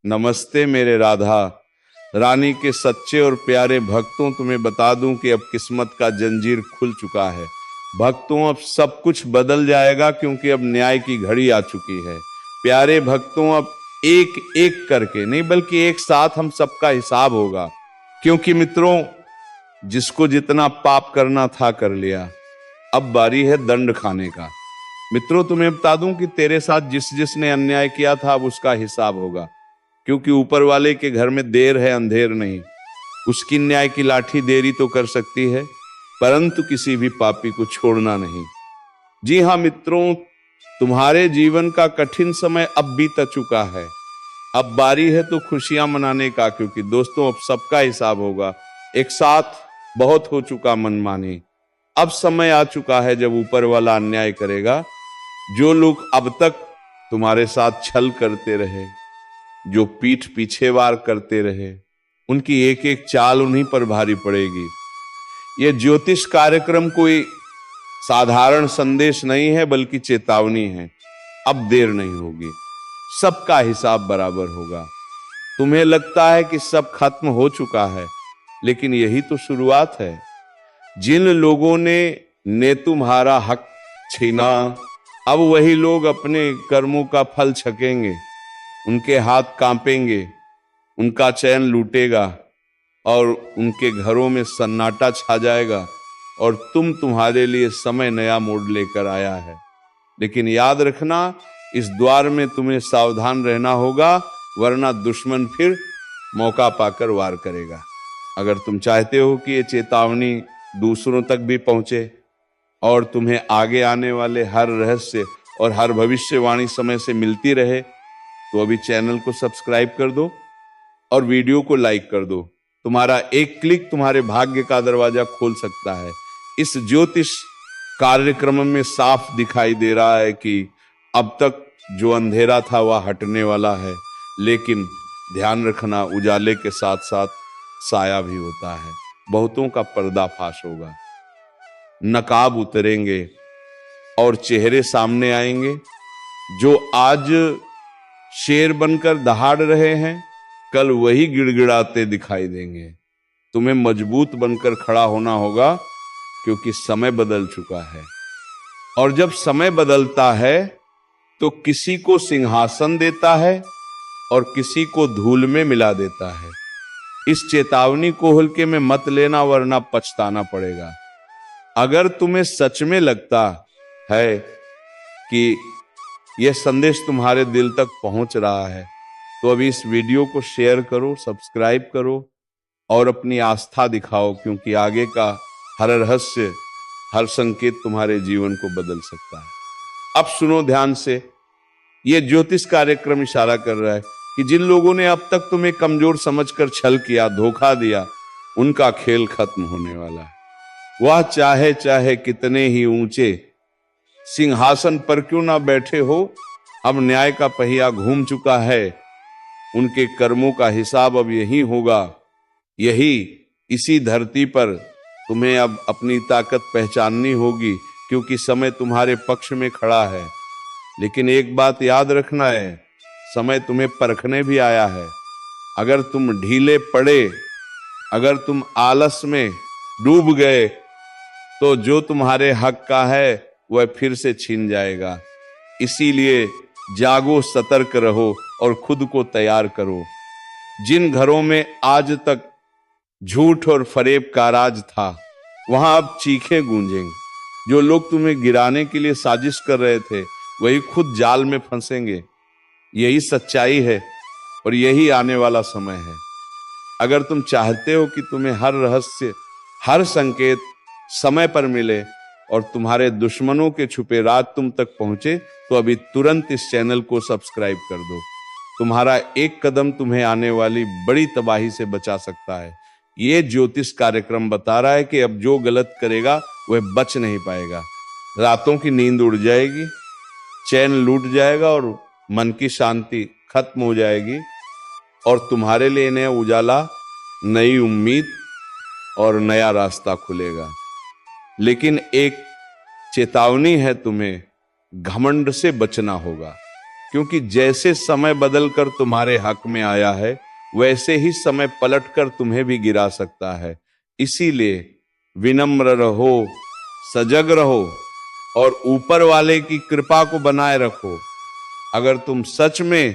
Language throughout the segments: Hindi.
नमस्ते मेरे राधा रानी के सच्चे और प्यारे भक्तों, तुम्हें बता दूं कि अब किस्मत का जंजीर खुल चुका है। भक्तों, अब सब कुछ बदल जाएगा क्योंकि अब न्याय की घड़ी आ चुकी है। प्यारे भक्तों, अब एक एक करके नहीं बल्कि एक साथ हम सबका हिसाब होगा। क्योंकि मित्रों, जिसको जितना पाप करना था कर लिया, अब बारी है दंड खाने का। मित्रों, तुम्हें बता दूं कि तेरे साथ जिसने अन्याय किया था अब उसका हिसाब होगा। क्योंकि ऊपर वाले के घर में देर है अंधेर नहीं। उसकी न्याय की लाठी देरी तो कर सकती है, परंतु किसी भी पापी को छोड़ना नहीं। जी हाँ मित्रों, तुम्हारे जीवन का कठिन समय अब बीत चुका है। अब बारी है तो खुशियां मनाने का, क्योंकि दोस्तों अब सबका हिसाब होगा। एक साथ बहुत हो चुका मनमानी। अब समय आ चुका है जब ऊपर वाला अन्याय करेगा। जो लोग अब तक तुम्हारे साथ छल करते रहे, जो पीठ पीछे वार करते रहे, उनकी एक एक चाल उन्हीं पर भारी पड़ेगी। यह ज्योतिष कार्यक्रम कोई साधारण संदेश नहीं है, बल्कि चेतावनी है। अब देर नहीं होगी, सबका हिसाब बराबर होगा। तुम्हें लगता है कि सब खत्म हो चुका है, लेकिन यही तो शुरुआत है। जिन लोगों ने तुम्हारा हक छीना, अब वही लोग अपने कर्मों का फल छकेंगे। उनके हाथ कांपेंगे, उनका चैन लूटेगा और उनके घरों में सन्नाटा छा जाएगा। और तुम्हारे लिए समय नया मोड़ लेकर आया है। लेकिन याद रखना, इस द्वार में तुम्हें सावधान रहना होगा, वरना दुश्मन फिर मौका पाकर वार करेगा। अगर तुम चाहते हो कि ये चेतावनी दूसरों तक भी पहुंचे और तुम्हें आगे आने वाले हर रहस्य और हर भविष्यवाणी समय से मिलती रहे, तो अभी चैनल को सब्सक्राइब कर दो और वीडियो को लाइक कर दो। तुम्हारा एक क्लिक तुम्हारे भाग्य का दरवाजा खोल सकता है। इस ज्योतिष कार्यक्रम में साफ दिखाई दे रहा है कि अब तक जो अंधेरा था वह हटने वाला है। लेकिन ध्यान रखना, उजाले के साथ साथ साया भी होता है। बहुतों का पर्दाफाश होगा, नकाब उतरेंगे और चेहरे सामने आएंगे। जो आज शेर बनकर दहाड़ रहे हैं, कल वही गिड़गिड़ाते दिखाई देंगे। तुम्हें मजबूत बनकर खड़ा होना होगा, क्योंकि समय बदल चुका है। और जब समय बदलता है तो किसी को सिंहासन देता है और किसी को धूल में मिला देता है। इस चेतावनी को हल्के में मत लेना, वरना पछताना पड़ेगा। अगर तुम्हें सच में लगता है कि यह संदेश तुम्हारे दिल तक पहुंच रहा है, तो अभी इस वीडियो को शेयर करो, सब्सक्राइब करो और अपनी आस्था दिखाओ। क्योंकि आगे का हर रहस्य, हर संकेत तुम्हारे जीवन को बदल सकता है। अब सुनो ध्यान से, यह ज्योतिष कार्यक्रम इशारा कर रहा है कि जिन लोगों ने अब तक तुम्हें कमजोर समझकर छल किया, धोखा दिया, उनका खेल खत्म होने वाला है। वह चाहे चाहे कितने ही ऊंचे सिंहासन पर क्यों ना बैठे हो, अब न्याय का पहिया घूम चुका है। उनके कर्मों का हिसाब अब यही होगा। इसी धरती पर तुम्हें अब अपनी ताकत पहचाननी होगी, क्योंकि समय तुम्हारे पक्ष में खड़ा है। लेकिन एक बात याद रखना है, समय तुम्हें परखने भी आया है। अगर तुम ढीले पड़े, अगर तुम आलस में डूब गए, तो जो तुम्हारे हक का है वह फिर से छीन जाएगा। इसीलिए जागो, सतर्क रहो और खुद को तैयार करो। जिन घरों में आज तक झूठ और फरेब का राज था, वहां अब चीखें गूंजेंगी। जो लोग तुम्हें गिराने के लिए साजिश कर रहे थे, वही खुद जाल में फंसेंगे। यही सच्चाई है और यही आने वाला समय है। अगर तुम चाहते हो कि तुम्हें हर रहस्य, हर संकेत समय पर मिले और तुम्हारे दुश्मनों के छुपे राज तुम तक पहुंचे, तो अभी तुरंत इस चैनल को सब्सक्राइब कर दो। तुम्हारा एक कदम तुम्हें आने वाली बड़ी तबाही से बचा सकता है। ये ज्योतिष कार्यक्रम बता रहा है कि अब जो गलत करेगा वह बच नहीं पाएगा। रातों की नींद उड़ जाएगी, चैन लूट जाएगा और मन की शांति खत्म हो जाएगी। और तुम्हारे लिए नया उजाला, नई उम्मीद और नया रास्ता खुलेगा। लेकिन एक चेतावनी है, तुम्हें घमंड से बचना होगा। क्योंकि जैसे समय बदलकर तुम्हारे हक में आया है वैसे ही समय पलटकर तुम्हें भी गिरा सकता है। इसीलिए विनम्र रहो, सजग रहो और ऊपर वाले की कृपा को बनाए रखो। अगर तुम सच में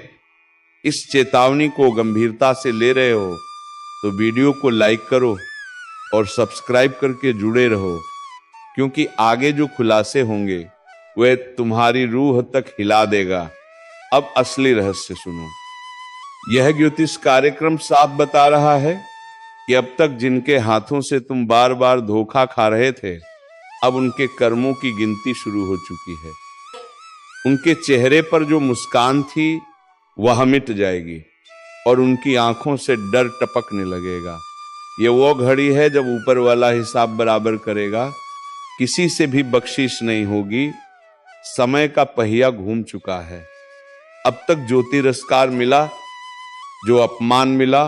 इस चेतावनी को गंभीरता से ले रहे हो तो वीडियो को लाइक करो और सब्सक्राइब करके जुड़े रहो, क्योंकि आगे जो खुलासे होंगे वह तुम्हारी रूह तक हिला देगा। अब असली रहस्य सुनो। यह ज्योतिष कार्यक्रम साफ बता रहा है कि अब तक जिनके हाथों से तुम बार बार धोखा खा रहे थे, अब उनके कर्मों की गिनती शुरू हो चुकी है। उनके चेहरे पर जो मुस्कान थी वह मिट जाएगी और उनकी आंखों से डर टपकने लगेगा। ये वो घड़ी है जब ऊपर वाला हिसाब बराबर करेगा। किसी से भी बख्शिश नहीं होगी। समय का पहिया घूम चुका है। अब तक जो तिरस्कार मिला, जो अपमान मिला,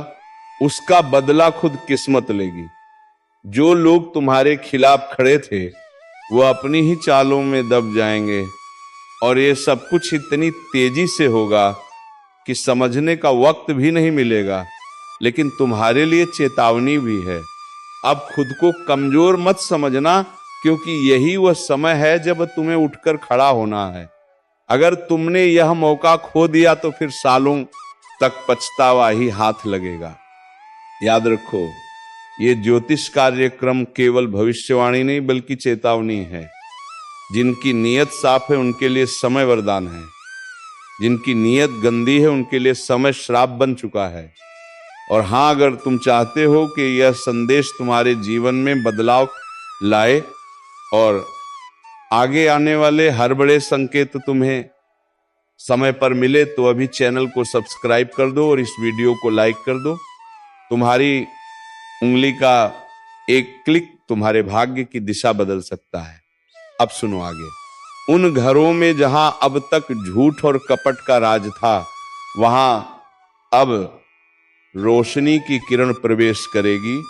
उसका बदला खुद किस्मत लेगी। जो लोग तुम्हारे खिलाफ खड़े थे वो अपनी ही चालों में दब जाएंगे और ये सब कुछ इतनी तेजी से होगा कि समझने का वक्त भी नहीं मिलेगा। लेकिन तुम्हारे लिए चेतावनी भी है। अब खुद को कमजोर मत समझना, क्योंकि यही वह समय है जब तुम्हें उठकर खड़ा होना है। अगर तुमने यह मौका खो दिया तो फिर सालों तक पछतावा ही हाथ लगेगा। याद रखो, ये ज्योतिष कार्यक्रम केवल भविष्यवाणी नहीं बल्कि चेतावनी है। जिनकी नीयत साफ है उनके लिए समय वरदान है। जिनकी नीयत गंदी है उनके लिए समय श्राप बन चुका है। और हाँ, अगर तुम चाहते हो कि यह संदेश तुम्हारे जीवन में बदलाव लाए और आगे आने वाले हर बड़े संकेत तुम्हें समय पर मिले, तो अभी चैनल को सब्सक्राइब कर दो और इस वीडियो को लाइक कर दो। तुम्हारी उंगली का एक क्लिक तुम्हारे भाग्य की दिशा बदल सकता है। अब सुनो आगे। उन घरों में जहां अब तक झूठ और कपट का राज था, वहां अब रोशनी की किरण प्रवेश करेगी।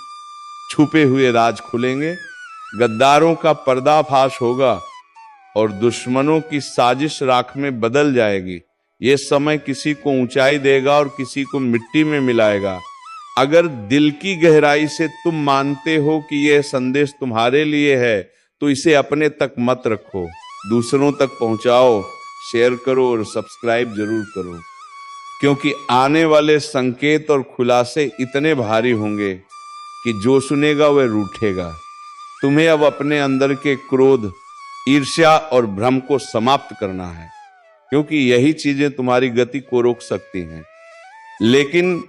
छुपे हुए राज खुलेंगे, गद्दारों का पर्दाफाश होगा और दुश्मनों की साजिश राख में बदल जाएगी। ये समय किसी को ऊंचाई देगा और किसी को मिट्टी में मिलाएगा। अगर दिल की गहराई से तुम मानते हो कि यह संदेश तुम्हारे लिए है तो इसे अपने तक मत रखो, दूसरों तक पहुंचाओ, शेयर करो और सब्सक्राइब जरूर करो, क्योंकि आने वाले संकेत और खुलासे इतने भारी होंगे कि जो सुनेगा वह रूठेगा। तुम्हें अब अपने अंदर के क्रोध, ईर्ष्या और भ्रम को समाप्त करना है, क्योंकि यही चीजें तुम्हारी गति को रोक सकती हैं। लेकिन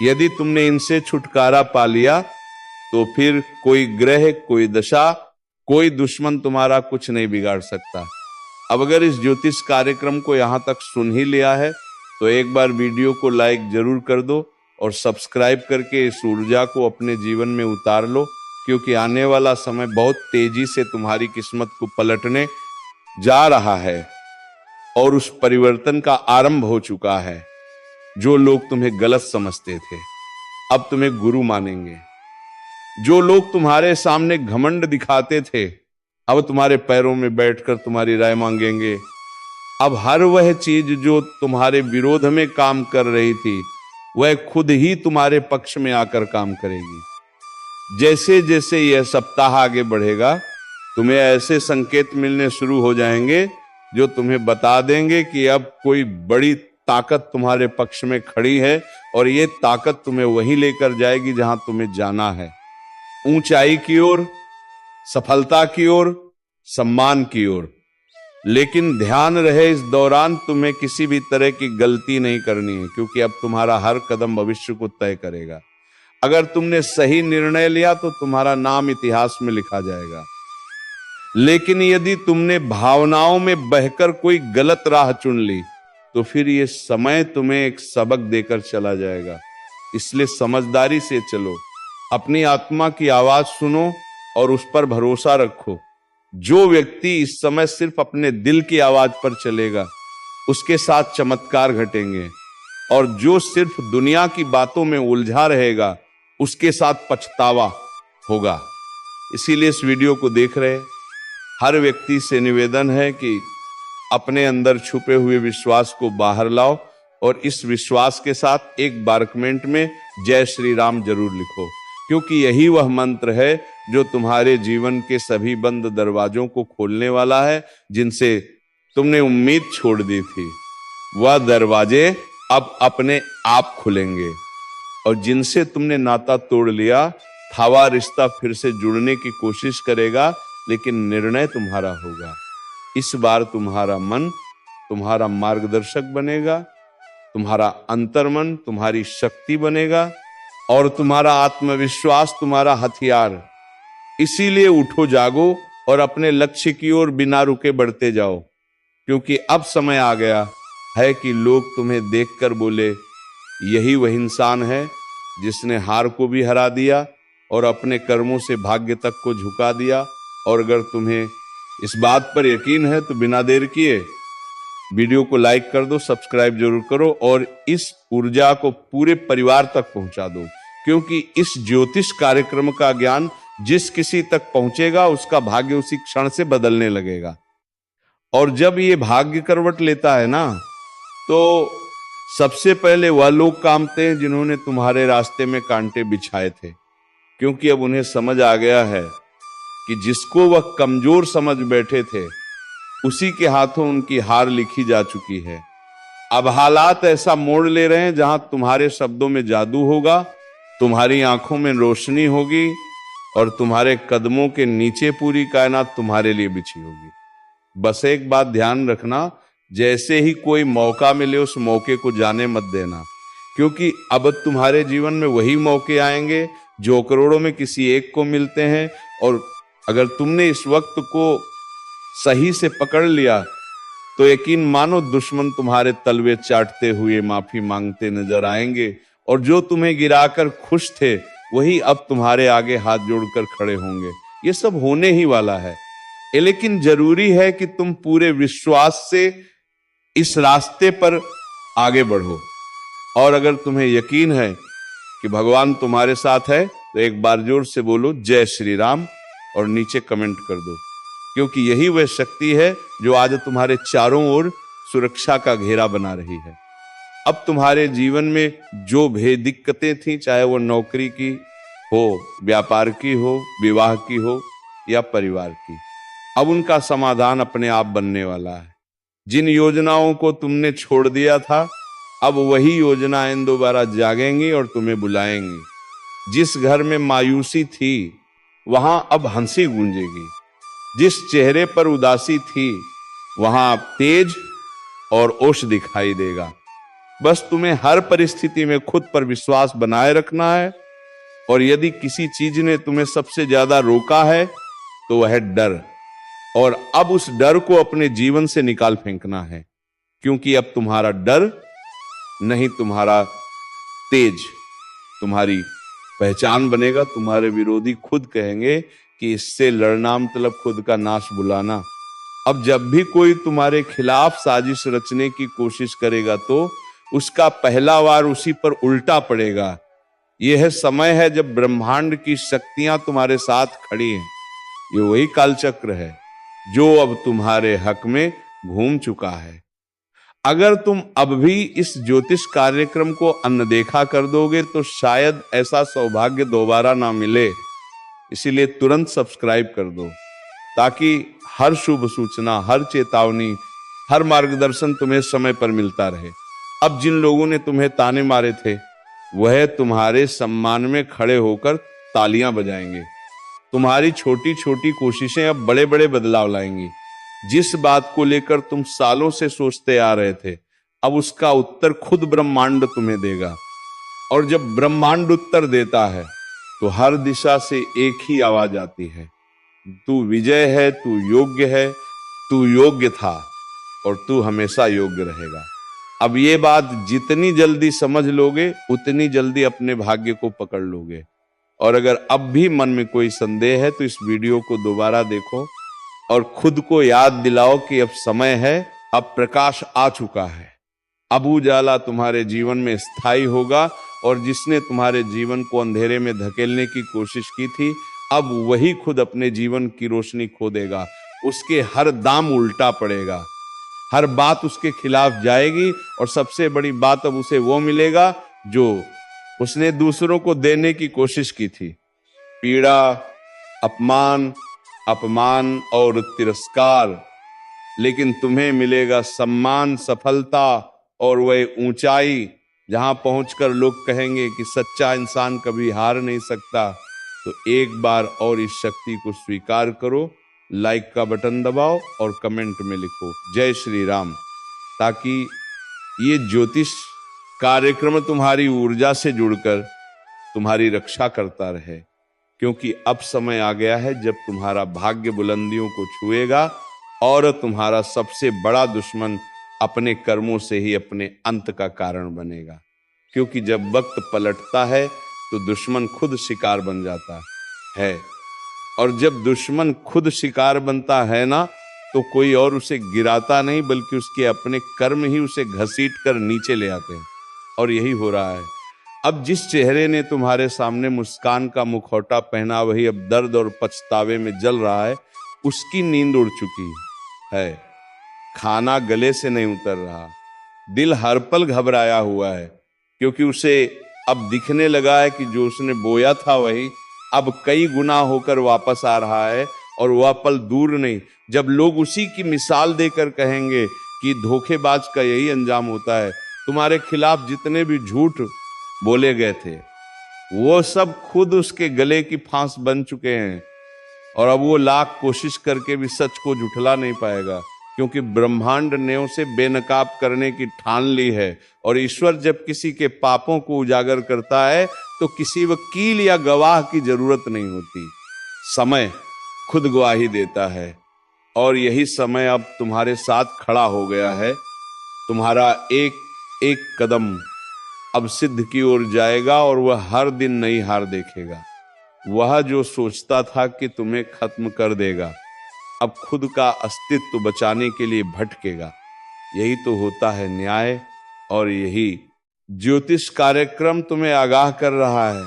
यदि तुमने इनसे छुटकारा पा लिया तो फिर कोई ग्रह, कोई दशा, कोई दुश्मन तुम्हारा कुछ नहीं बिगाड़ सकता। अब अगर इस ज्योतिष कार्यक्रम को यहां तक सुन ही लिया है तो एक बार वीडियो को लाइक जरूर कर दो और सब्सक्राइब करके इस ऊर्जा को अपने जीवन में उतार लो, क्योंकि आने वाला समय बहुत तेजी से तुम्हारी किस्मत को पलटने जा रहा है और उस परिवर्तन का आरंभ हो चुका है। जो लोग तुम्हें गलत समझते थे अब तुम्हें गुरु मानेंगे। जो लोग तुम्हारे सामने घमंड दिखाते थे अब तुम्हारे पैरों में बैठकर तुम्हारी राय मांगेंगे। अब हर वह चीज जो तुम्हारे विरोध में काम कर रही थी वह खुद ही तुम्हारे पक्ष में आकर काम करेगी। जैसे जैसे यह सप्ताह आगे बढ़ेगा तुम्हें ऐसे संकेत मिलने शुरू हो जाएंगे जो तुम्हें बता देंगे कि अब कोई बड़ी ताकत तुम्हारे पक्ष में खड़ी है और ये ताकत तुम्हें वहीं लेकर जाएगी जहां तुम्हें जाना है, ऊंचाई की ओर, सफलता की ओर, सम्मान की ओर। लेकिन ध्यान रहे, इस दौरान तुम्हें किसी भी तरह की गलती नहीं करनी है, क्योंकि अब तुम्हारा हर कदम भविष्य को तय करेगा। अगर तुमने सही निर्णय लिया तो तुम्हारा नाम इतिहास में लिखा जाएगा। लेकिन यदि तुमने भावनाओं में बहकर कोई गलत राह चुन ली तो फिर यह समय तुम्हें एक सबक देकर चला जाएगा। इसलिए समझदारी से चलो, अपनी आत्मा की आवाज सुनो और उस पर भरोसा रखो। जो व्यक्ति इस समय सिर्फ अपने दिल की आवाज पर चलेगा उसके साथ चमत्कार घटेंगे, और जो सिर्फ दुनिया की बातों में उलझा रहेगा उसके साथ पछतावा होगा। इसीलिए इस वीडियो को देख रहे हर व्यक्ति से निवेदन है कि अपने अंदर छुपे हुए विश्वास को बाहर लाओ और इस विश्वास के साथ एक बार कमेंट में जय श्री राम जरूर लिखो, क्योंकि यही वह मंत्र है जो तुम्हारे जीवन के सभी बंद दरवाजों को खोलने वाला है, जिनसे तुमने उम्मीद छोड़ दी थी। वह दरवाजे अब अपने आप खुलेंगे और जिनसे तुमने नाता तोड़ लिया था वह रिश्ता फिर से जुड़ने की कोशिश करेगा, लेकिन निर्णय तुम्हारा होगा। इस बार तुम्हारा मन तुम्हारा मार्गदर्शक बनेगा, तुम्हारा अंतर्मन तुम्हारी शक्ति बनेगा और तुम्हारा आत्मविश्वास तुम्हारा हथियार। इसीलिए उठो, जागो और अपने लक्ष्य की ओर बिना रुके बढ़ते जाओ, क्योंकि अब समय आ गया है कि लोग तुम्हें देखकर बोले, यही वह इंसान है जिसने हार को भी हरा दिया और अपने कर्मों से भाग्य तक को झुका दिया। और अगर तुम्हें इस बात पर यकीन है तो बिना देर किए वीडियो को लाइक कर दो, सब्सक्राइब जरूर करो और इस ऊर्जा को पूरे परिवार तक पहुंचा दो, क्योंकि इस ज्योतिष कार्यक्रम का ज्ञान जिस किसी तक पहुंचेगा उसका भाग्य उसी क्षण से बदलने लगेगा। और जब ये भाग्य करवट लेता है ना, तो सबसे पहले वह लोग कामते हैं जिन्होंने तुम्हारे रास्ते में कांटे बिछाए थे, क्योंकि अब उन्हें समझ आ गया है कि जिसको वह कमजोर समझ बैठे थे उसी के हाथों उनकी हार लिखी जा चुकी है। अब हालात ऐसा मोड़ ले रहे हैं जहां तुम्हारे शब्दों में जादू होगा, तुम्हारी आंखों में रोशनी होगी और तुम्हारे कदमों के नीचे पूरी कायनात तुम्हारे लिए बिछी होगी। बस एक बात ध्यान रखना, जैसे ही कोई मौका मिले उस मौके को जाने मत देना, क्योंकि अब तुम्हारे जीवन में वही मौके आएंगे जो करोड़ों में किसी एक को मिलते हैं। और अगर तुमने इस वक्त को सही से पकड़ लिया तो यकीन मानो दुश्मन तुम्हारे तलवे चाटते हुए माफी मांगते नजर आएंगे, और जो तुम्हें गिराकर खुश थे वही अब तुम्हारे आगे हाथ जोड़कर खड़े होंगे। ये सब होने ही वाला है, लेकिन जरूरी है कि तुम पूरे विश्वास से इस रास्ते पर आगे बढ़ो। और अगर तुम्हें यकीन है कि भगवान तुम्हारे साथ है तो एक बार जोर से बोलो जय श्री राम और नीचे कमेंट कर दो, क्योंकि यही वह शक्ति है जो आज तुम्हारे चारों ओर सुरक्षा का घेरा बना रही है। अब तुम्हारे जीवन में जो भी दिक्कतें थी, चाहे वो नौकरी की हो, व्यापार की हो, विवाह की हो या परिवार की, अब उनका समाधान अपने आप बनने वाला है। जिन योजनाओं को तुमने छोड़ दिया था, अब वही योजनाएं दोबारा जागेंगी और तुम्हें बुलाएंगी। जिस घर में मायूसी थी वहां अब हंसी गूंजेगी, जिस चेहरे पर उदासी थी वहां अब तेज और ओश दिखाई देगा। बस तुम्हें हर परिस्थिति में खुद पर विश्वास बनाए रखना है, और यदि किसी चीज ने तुम्हें सबसे ज्यादा रोका है तो वह है डर, और अब उस डर को अपने जीवन से निकाल फेंकना है, क्योंकि अब तुम्हारा डर नहीं तुम्हारा तेज तुम्हारी पहचान बनेगा। तुम्हारे विरोधी खुद कहेंगे कि इससे लड़ना मतलब खुद का नाश बुलाना। अब जब भी कोई तुम्हारे खिलाफ साजिश रचने की कोशिश करेगा तो उसका पहला वार उसी पर उल्टा पड़ेगा। यह समय है जब ब्रह्मांड की शक्तियां तुम्हारे साथ खड़ी हैं। ये वही कालचक्र है जो अब तुम्हारे हक में घूम चुका है। अगर तुम अब भी इस ज्योतिष कार्यक्रम को अनदेखा कर दोगे तो शायद ऐसा सौभाग्य दोबारा ना मिले। इसीलिए तुरंत सब्सक्राइब कर दो, ताकि हर शुभ सूचना, हर चेतावनी, हर मार्गदर्शन तुम्हें समय पर मिलता रहे। अब जिन लोगों ने तुम्हें ताने मारे थे वह तुम्हारे सम्मान में खड़े होकर तालियां बजाएंगे। तुम्हारी छोटी छोटी कोशिशें अब बड़े बड़े बदलाव लाएंगी। जिस बात को लेकर तुम सालों से सोचते आ रहे थे, अब उसका उत्तर खुद ब्रह्मांड तुम्हें देगा। और जब ब्रह्मांड उत्तर देता है तो हर दिशा से एक ही आवाज आती है, तू विजय है, तू योग्य है, तू योग्य था और तू हमेशा योग्य रहेगा। अब ये बात जितनी जल्दी समझ लोगे उतनी जल्दी अपने भाग्य को पकड़ लोगे। और अगर अब भी मन में कोई संदेह है तो इस वीडियो को दोबारा देखो और खुद को याद दिलाओ कि अब समय है, अब प्रकाश आ चुका है। अब उजाला तुम्हारे जीवन में स्थायी होगा, और जिसने तुम्हारे जीवन को अंधेरे में धकेलने की कोशिश की थी अब वही खुद अपने जीवन की रोशनी खो देगा। उसके हर दाम उल्टा पड़ेगा। हर बात उसके खिलाफ जाएगी और सबसे बड़ी बात अब उसे वो मिलेगा जो उसने दूसरों को देने की कोशिश की थी। पीड़ा, अपमान, अपमान और तिरस्कार, लेकिन तुम्हें मिलेगा सम्मान, सफलता और वह ऊंचाई जहां पहुंचकर लोग कहेंगे कि सच्चा इंसान कभी हार नहीं सकता। तो एक बार और इस शक्ति को स्वीकार करो, लाइक का बटन दबाओ और कमेंट में लिखो जय श्री राम, ताकि ये ज्योतिष कार्यक्रम तुम्हारी ऊर्जा से जुड़कर तुम्हारी रक्षा करता रहे। क्योंकि अब समय आ गया है जब तुम्हारा भाग्य बुलंदियों को छुएगा और तुम्हारा सबसे बड़ा दुश्मन अपने कर्मों से ही अपने अंत का कारण बनेगा। क्योंकि जब वक्त पलटता है तो दुश्मन खुद शिकार बन जाता है, और जब दुश्मन खुद शिकार बनता है ना, तो कोई और उसे गिराता नहीं बल्कि उसके अपने कर्म ही उसे घसीट कर नीचे ले आते हैं। और यही हो रहा है। अब जिस चेहरे ने तुम्हारे सामने मुस्कान का मुखौटा पहना, वही अब दर्द और पछतावे में जल रहा है। उसकी नींद उड़ चुकी है, खाना गले से नहीं उतर रहा, दिल हर पल घबराया हुआ है, क्योंकि उसे अब दिखने लगा है कि जो उसने बोया था वही अब कई गुना होकर वापस आ रहा है। और वह पल दूर नहीं जब लोग उसी की मिसाल देकर कहेंगे कि धोखेबाज का यही अंजाम होता है। तुम्हारे खिलाफ जितने भी झूठ बोले गए थे वो सब खुद उसके गले की फांस बन चुके हैं, और अब वो लाख कोशिश करके भी सच को झुठला नहीं पाएगा, क्योंकि ब्रह्मांड ने उसे बेनकाब करने की ठान ली है। और ईश्वर जब किसी के पापों को उजागर करता है तो किसी वकील या गवाह की जरूरत नहीं होती, समय खुद गवाही देता है। और यही समय अब तुम्हारे साथ खड़ा हो गया है। तुम्हारा एक एक कदम अब सिद्ध की ओर जाएगा और वह हर दिन नई हार देखेगा। वह जो सोचता था कि तुम्हें खत्म कर देगा, अब खुद का अस्तित्व बचाने के लिए भटकेगा। यही तो होता है न्याय, और यही ज्योतिष कार्यक्रम तुम्हें आगाह कर रहा है,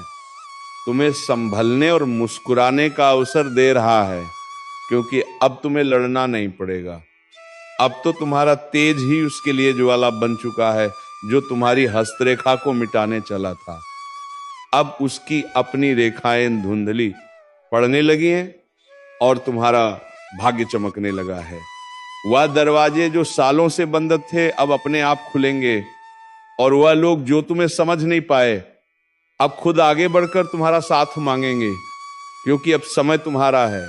तुम्हें संभलने और मुस्कुराने का अवसर दे रहा है। क्योंकि अब तुम्हें लड़ना नहीं पड़ेगा, अब तो तुम्हारा तेज ही उसके लिए ज्वाला बन चुका है जो तुम्हारी हस्तरेखा को मिटाने चला था। अब उसकी अपनी रेखाएं धुंधली पड़ने लगी हैं और तुम्हारा भाग्य चमकने लगा है। वह दरवाजे जो सालों से बंद थे अब अपने आप खुलेंगे, और वह लोग जो तुम्हें समझ नहीं पाए अब खुद आगे बढ़कर तुम्हारा साथ मांगेंगे, क्योंकि अब समय तुम्हारा है।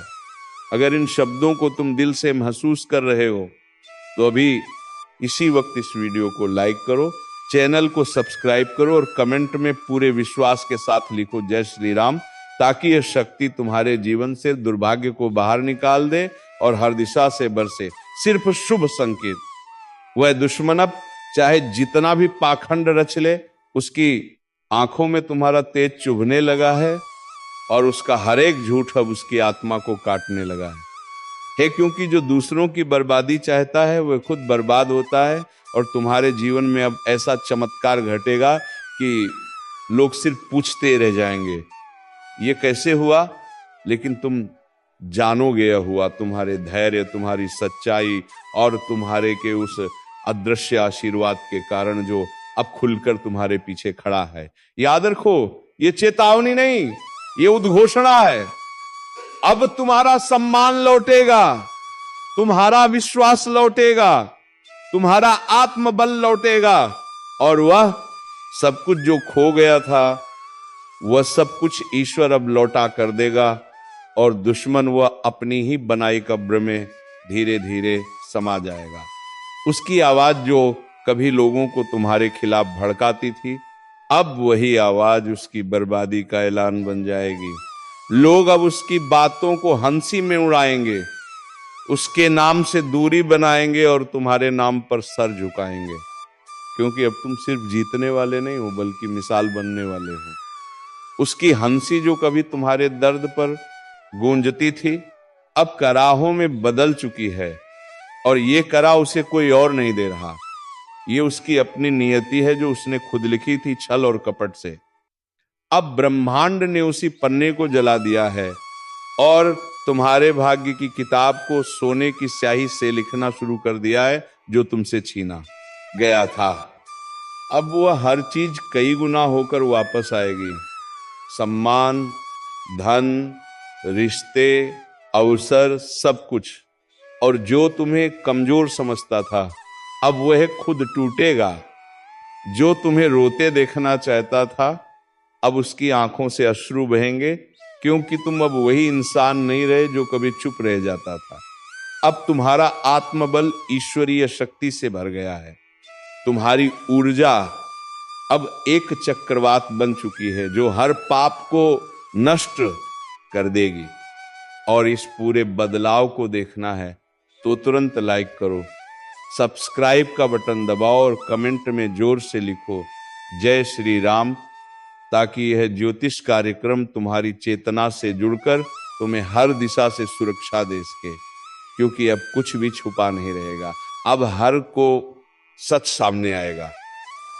अगर इन शब्दों को तुम दिल से महसूस कर रहे हो तो अभी इसी वक्त इस वीडियो को लाइक करो, चैनल को सब्सक्राइब करो और कमेंट में पूरे विश्वास के साथ लिखो जय श्री राम, ताकि यह शक्ति तुम्हारे जीवन से दुर्भाग्य को बाहर निकाल दे और हर दिशा से बरसे सिर्फ शुभ संकेत। वह दुश्मन अब चाहे जितना भी पाखंड रच ले, उसकी आंखों में तुम्हारा तेज चुभने लगा है और उसका हर एक झूठ अब उसकी आत्मा को काटने लगा है। क्योंकि जो दूसरों की बर्बादी चाहता है वह खुद बर्बाद होता है, और तुम्हारे जीवन में अब ऐसा चमत्कार घटेगा कि लोग सिर्फ पूछते रह जाएंगे ये कैसे हुआ, लेकिन तुम जानोगे यह हुआ तुम्हारे धैर्य, तुम्हारी सच्चाई और तुम्हारे के उस अदृश्य आशीर्वाद के कारण जो अब खुलकर तुम्हारे पीछे खड़ा है। याद रखो, ये चेतावनी नहीं, ये उद्घोषणा है। अब तुम्हारा सम्मान लौटेगा, तुम्हारा विश्वास लौटेगा, तुम्हारा आत्मबल लौटेगा, और वह सब कुछ जो खो गया था वह सब कुछ ईश्वर अब लौटा कर देगा, और दुश्मन वह अपनी ही बनाई कब्र में धीरे धीरे समा जाएगा। उसकी आवाज जो कभी लोगों को तुम्हारे खिलाफ भड़काती थी, अब वही आवाज उसकी बर्बादी का ऐलान बन जाएगी। लोग अब उसकी बातों को हंसी में उड़ाएंगे, उसके नाम से दूरी बनाएंगे और तुम्हारे नाम पर सर झुकाएंगे, क्योंकि अब तुम सिर्फ जीतने वाले नहीं हो बल्कि मिसाल बनने वाले हो। उसकी हंसी जो कभी तुम्हारे दर्द पर गूंजती थी अब कराहों में बदल चुकी है, और ये करा उसे कोई और नहीं दे रहा, ये उसकी अपनी नियति है जो उसने खुद लिखी थी छल और कपट से। अब ब्रह्मांड ने उसी पन्ने को जला दिया है और तुम्हारे भाग्य की किताब को सोने की स्याही से लिखना शुरू कर दिया है, जो तुमसे छीना गया था। अब वह हर चीज कई गुना होकर वापस आएगी। सम्मान, धन, रिश्ते, अवसर, सब कुछ। और जो तुम्हें कमजोर समझता था अब वह खुद टूटेगा। जो तुम्हें रोते देखना चाहता था अब उसकी आंखों से अश्रु बहेंगे, क्योंकि तुम अब वही इंसान नहीं रहे जो कभी चुप रह जाता था। अब तुम्हारा आत्मबल ईश्वरीय शक्ति से भर गया है। तुम्हारी ऊर्जा अब एक चक्रवात बन चुकी है जो हर पाप को नष्ट कर देगी। और इस पूरे बदलाव को देखना है तो तुरंत लाइक करो, सब्सक्राइब का बटन दबाओ और कमेंट में जोर से लिखो जय श्री राम, ताकि यह ज्योतिष कार्यक्रम तुम्हारी चेतना से जुड़कर तुम्हें हर दिशा से सुरक्षा दे सके। क्योंकि अब कुछ भी छुपा नहीं रहेगा, अब हर को सच सामने आएगा।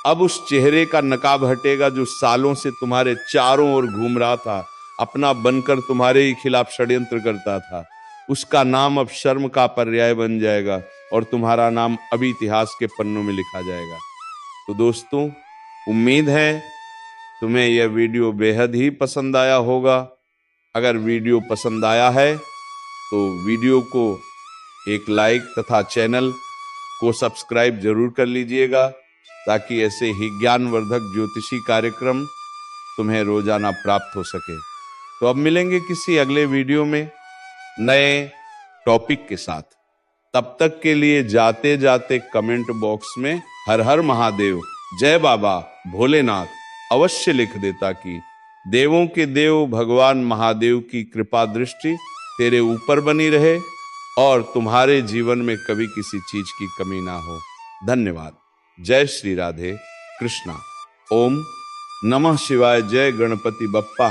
अब उस चेहरे का नकाब हटेगा जो सालों से तुम्हारे चारों ओर घूम रहा था, अपना बनकर तुम्हारे ही खिलाफ षड्यंत्र करता था। उसका नाम अब शर्म का पर्याय बन जाएगा और तुम्हारा नाम अभी इतिहास के पन्नों में लिखा जाएगा। तो दोस्तों, उम्मीद है तुम्हें यह वीडियो बेहद ही पसंद आया होगा। अगर वीडियो पसंद आया है तो वीडियो को एक लाइक तथा चैनल को सब्सक्राइब जरूर कर लीजिएगा, ताकि ऐसे ही ज्ञानवर्धक ज्योतिषी कार्यक्रम तुम्हें रोजाना प्राप्त हो सके। तो अब मिलेंगे किसी अगले वीडियो में नए टॉपिक के साथ। तब तक के लिए जाते जाते कमेंट बॉक्स में हर हर महादेव, जय बाबा भोलेनाथ अवश्य लिख दे, ताकि देवों के देव भगवान महादेव की कृपा दृष्टि तेरे ऊपर बनी रहे और तुम्हारे जीवन में कभी किसी चीज की कमी ना हो। धन्यवाद। जय श्री राधे कृष्णा। ओम नमः शिवाय। जय गणपति बप्पा।